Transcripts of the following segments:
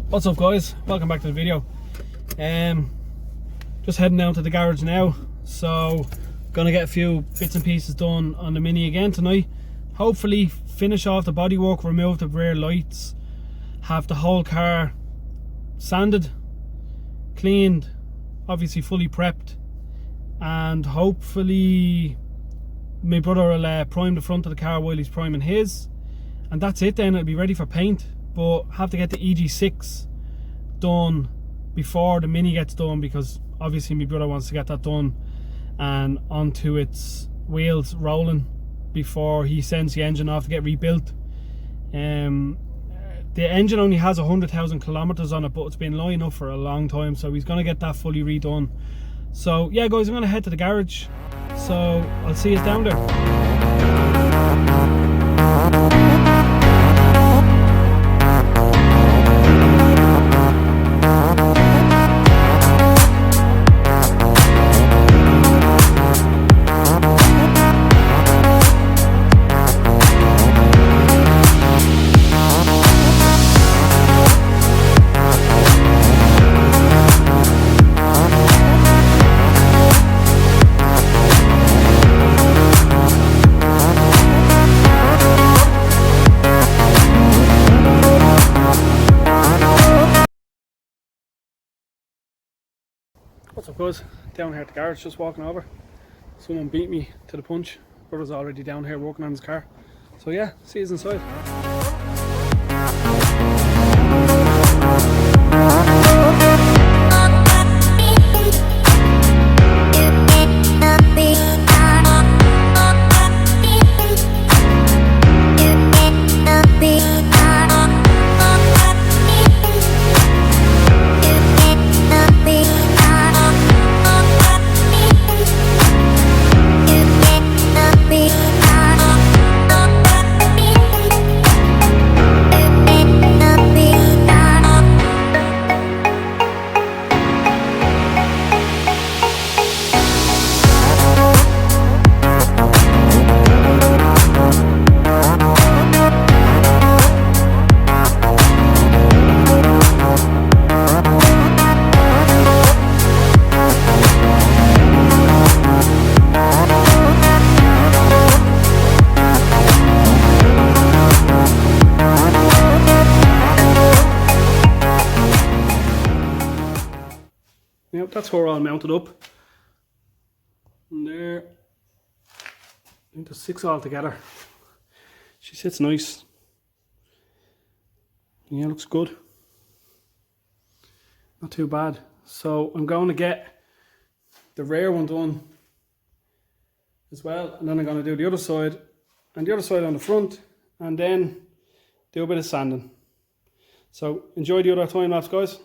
What's up guys, welcome back to the video. Just heading down to the garage now, so gonna get a few bits and pieces done on the Mini again tonight. Hopefully finish off the bodywork, remove the rear lights, have the whole car sanded, cleaned, obviously fully prepped, and hopefully my brother will prime the front of the car while he's priming his, and that's it. Then it'll be ready for paint, but have to get the EG6 done before the Mini gets done, because obviously my brother wants to get that done and onto its wheels rolling before he sends the engine off to get rebuilt. The engine only has 100,000 kilometers on it, but it's been lying up for a long time, so he's going to get that fully redone. So yeah guys, I'm going to head to the garage, so I'll see you down there. What's up guys, down here at the garage, just walking over. Someone beat me to the punch. Brother's already down here working on his car. So yeah, see you inside. Yep, that's where we're all mounted up. And there, I think there's 6 all together. She sits nice. Yeah, looks good. Not too bad. So I'm going to get the rear one done as well, and then I'm going to do the other side and the other side on the front, and then do a bit of sanding. So enjoy the other time lapse guys.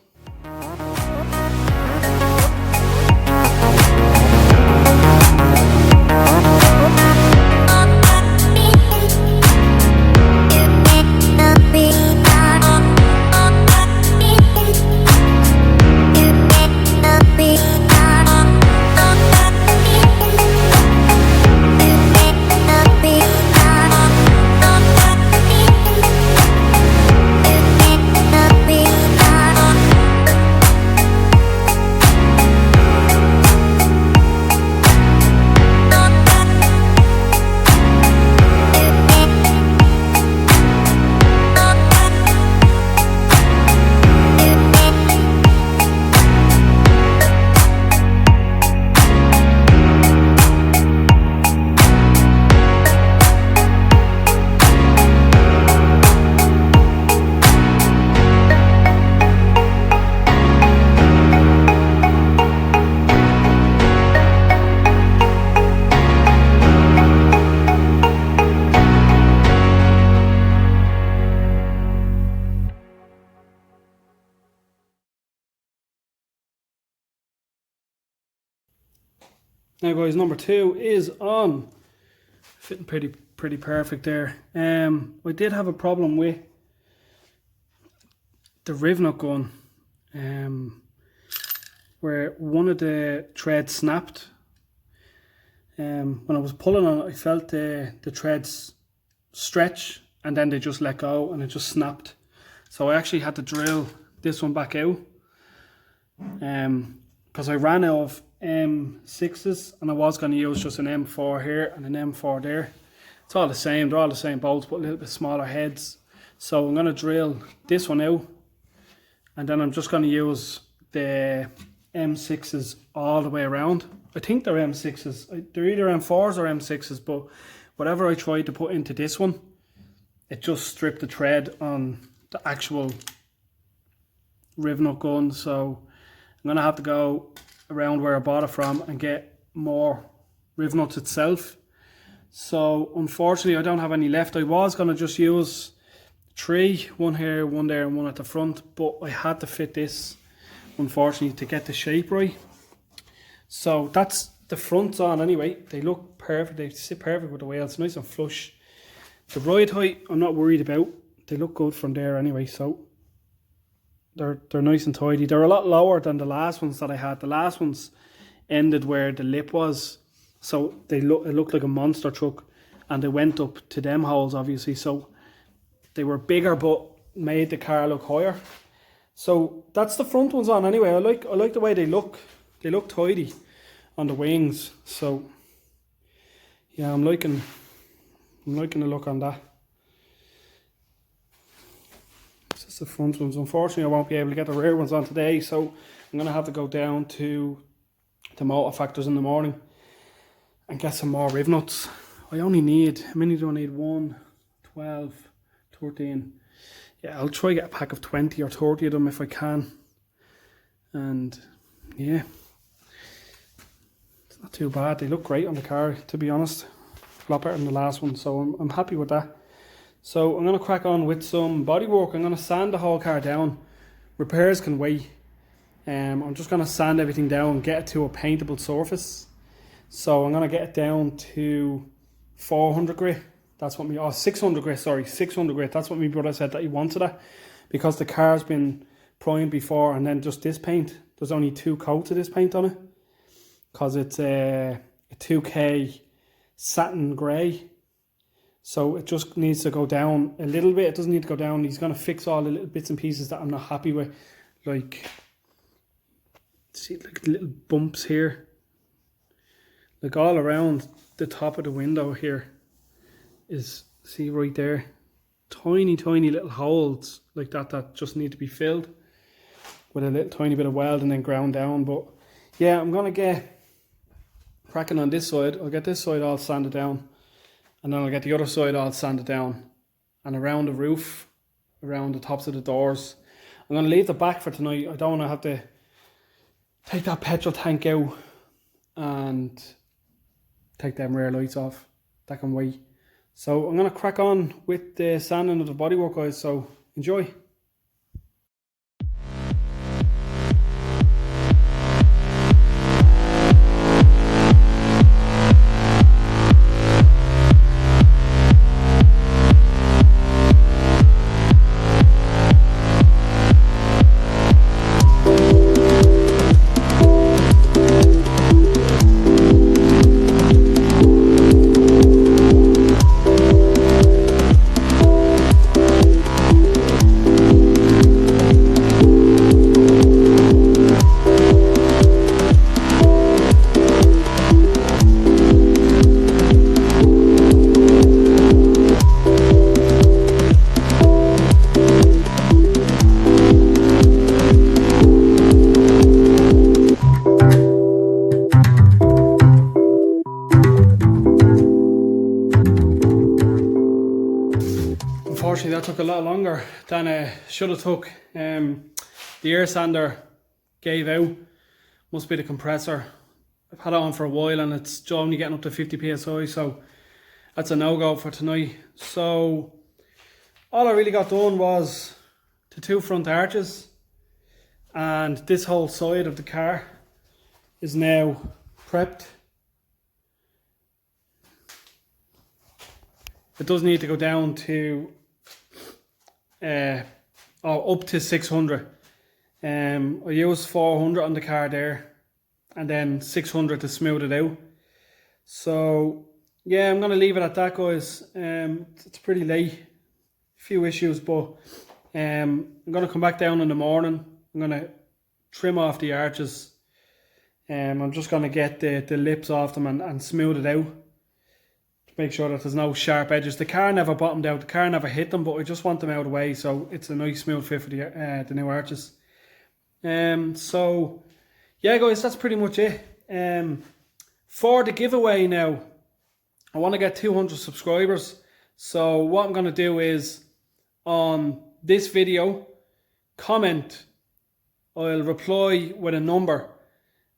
Now guys, number 2 is on. Fitting pretty perfect there. I did have a problem with the riv nut gun, where one of the threads snapped. When I was pulling on it, I felt the threads stretch and then they just let go and it just snapped. So I actually had to drill this one back out. Because I ran out of M6s and I was going to use just an M4 here and an M4 there. It's all the same, they're all the same bolts but a little bit smaller heads. So I'm going to drill this one out and then I'm just going to use the M6s all the way around. I think they're M6s, they're either M4s or M6s, but whatever I tried to put into this one, it just stripped the thread on the actual rivet gun. So I'm going to have to go around where I bought it from and get more rivet nuts itself. So unfortunately I don't have any left. I was going to just use 3, one here, one there and one at the front, but I had to fit this unfortunately to get the shape right. So that's the fronts on anyway. They look perfect, they sit perfect with the wheels, nice and flush. The ride height I'm not worried about, they look good from there anyway, so they're nice and tidy. They're a lot lower than the last ones that I had. The last ones ended where the lip was, so it looked like a monster truck, and they went up to them holes obviously, so they were bigger but made the car look higher. So that's the front ones on anyway. I like the way they look. They look tidy on the wings. So yeah, I'm liking the look on that. This is the front ones. Unfortunately I won't be able to get the rear ones on today, so I'm gonna have to go down to the motor factors in the morning and get some more rivet nuts. I only need, how many do I need? 1, 12, 13. Yeah, I'll try get a pack of 20 or 30 of them if I can. And yeah, it's not too bad. They look great on the car, to be honest. A lot better than the last one, so I'm happy with that. So I'm going to crack on with some bodywork. I'm going to sand the whole car down. Repairs can wait. I'm just going to sand everything down and get it to a paintable surface. So I'm going to get it down to 400 grit. That's what 600 grit, sorry, 600 grit. That's what my brother said that he wanted that, because the car's been primed before and then just this paint. There's only 2 coats of this paint on it, because it's a 2K satin grey. So it just needs to go down a little bit. It doesn't need to go down. He's going to fix all the little bits and pieces that I'm not happy with. Like, see, like little bumps here. Like all around the top of the window here is, see right there, tiny little holes like that just need to be filled with a little tiny bit of weld and then ground down. But yeah, I'm going to get cracking on this side. I'll get this side all sanded down, and then I'll get the other side all sanded down, and around the roof, around the tops of the doors. I'm going to leave the back for tonight. I don't want to have to take that petrol tank out and take them rear lights off. That can wait. So I'm going to crack on with the sanding of the bodywork, guys, so enjoy. Unfortunately that took a lot longer than it should have took. The air sander gave out. Must be the compressor. I've had it on for a while and it's only getting up to 50 psi, so that's a no-go for tonight. So all I really got done was the 2 front arches, and this whole side of the car is now prepped. It does need to go down to up to 600. I used 400 on the car there, and then 600 to smooth it out. So yeah, I'm gonna leave it at that, guys. It's pretty late, a few issues, but I'm going to come back down in the morning. I'm going to trim off the arches. I'm just going to get the lips off them and smooth it out. Make sure that there's no sharp edges. The car never bottomed out, the car never hit them, but I just want them out of the way so it's a nice smooth fit for the new arches. So yeah guys, that's pretty much it. For the giveaway now, I want to get 200 subscribers. So what I'm going to do is, on this video, comment, I'll reply with a number.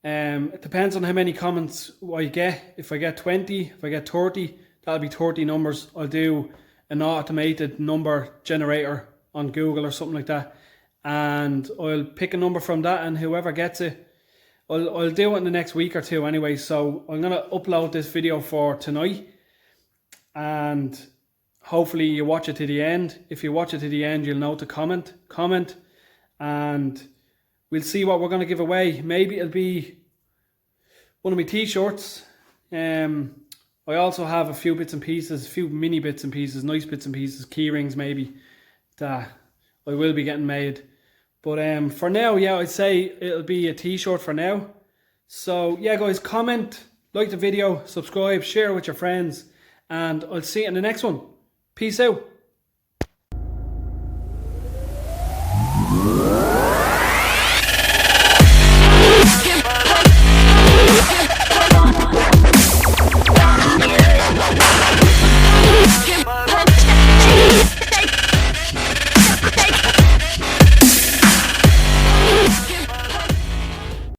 It depends on how many comments I get. If I get 20, if I get 30, that'll be 30 numbers. I'll do an automated number generator on Google or something like that, and I'll pick a number from that, and whoever gets it, I'll do it in the next week or two anyway. So I'm going to upload this video for tonight, and hopefully you watch it to the end. If you watch it to the end, you'll know to comment, and we'll see what we're going to give away. Maybe it'll be one of my t-shirts. I also have a few bits and pieces, a few mini bits and pieces, nice bits and pieces, key rings maybe, that I will be getting made. But for now, yeah, I'd say it'll be a t-shirt for now. So yeah guys, comment, like the video, subscribe, share with your friends, and I'll see you in the next one. Peace out.